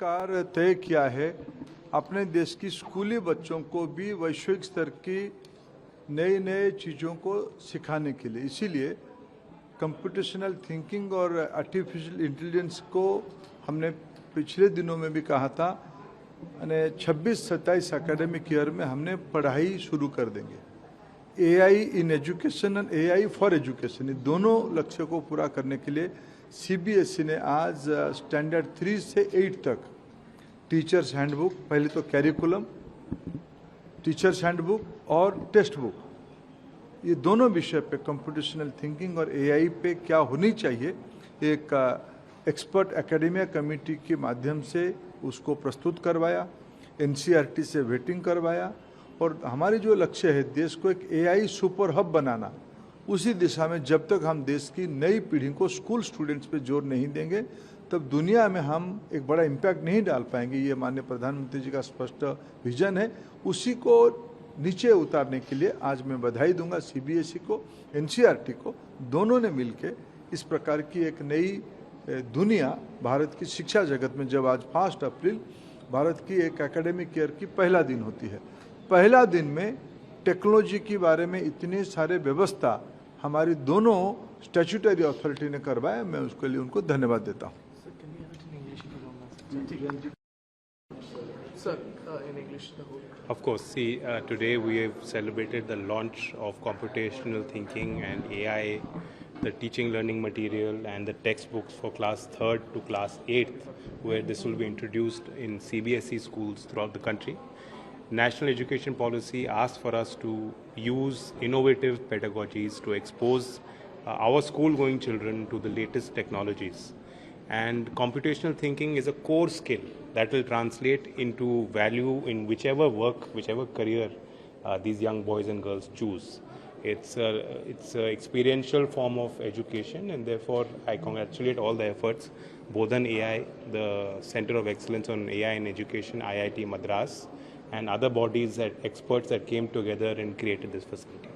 सरकार तय किया है अपने देश की स्कूली बच्चों को भी वैश्विक स्तर की नई नई चीज़ों को सिखाने के लिए, इसीलिए कंप्यूटेशनल थिंकिंग और आर्टिफिशियल इंटेलिजेंस को हमने पिछले दिनों में भी कहा था, 26-27 एकेडमिक ईयर में हमने पढ़ाई शुरू कर देंगे। AI in education and AI for education, ये दोनों लक्ष्य को पूरा करने के लिए सीबीएसई ने आज स्टैंडर्ड 3 से 8 तक टीचर्स हैंडबुक, पहले तो कैरिकुलम, टीचर्स हैंडबुक और टेक्स्ट बुक, ये दोनों विषय पे कंप्यूटेशनल थिंकिंग और एआई पे क्या होनी चाहिए, एक एक्सपर्ट एकेडमिया कमेटी के माध्यम से उसको प्रस्तुत करवाया, एनसीईआरटी से वेटिंग करवाया। और हमारी जो लक्ष्य है देश को एक एआई सुपर हब बनाना, उसी दिशा में जब तक हम देश की नई पीढ़ी को स्कूल स्टूडेंट्स पे जोर नहीं देंगे तब दुनिया में हम एक बड़ा इम्पैक्ट नहीं डाल पाएंगे। ये माननीय प्रधानमंत्री जी का स्पष्ट विजन है, उसी को नीचे उतारने के लिए आज मैं बधाई दूंगा सीबीएसई को, एनसीईआरटी को, दोनों ने मिलकर इस प्रकार की एक नई दुनिया भारत की शिक्षा जगत में, जब आज 5 अप्रैल भारत की एक एकेडमिक ईयर की पहला दिन होती है, पहला दिन में टेक्नोलॉजी के बारे में इतने सारे व्यवस्था हमारी दोनों स्टैट्यूटरी अथॉरिटी ने करवाया, मैं उसके लिए उनको धन्यवाद देता हूँ। Sir, in English, the whole. Of course, see, today we have celebrated the launch of computational thinking and AI, the teaching learning material and the textbooks for class 3rd to class 8th, where this will be introduced in CBSE schools throughout the country. National Education Policy asks for us to use innovative pedagogies to expose our school-going children to the latest technologies. And computational thinking is a core skill that will translate into value in whichever work, whichever career these young boys and girls choose. It's an experiential form of education, and therefore I congratulate all the efforts, Bodhan AI, the Center of Excellence on AI in Education, IIT Madras, and other bodies, experts that came together and created this facility.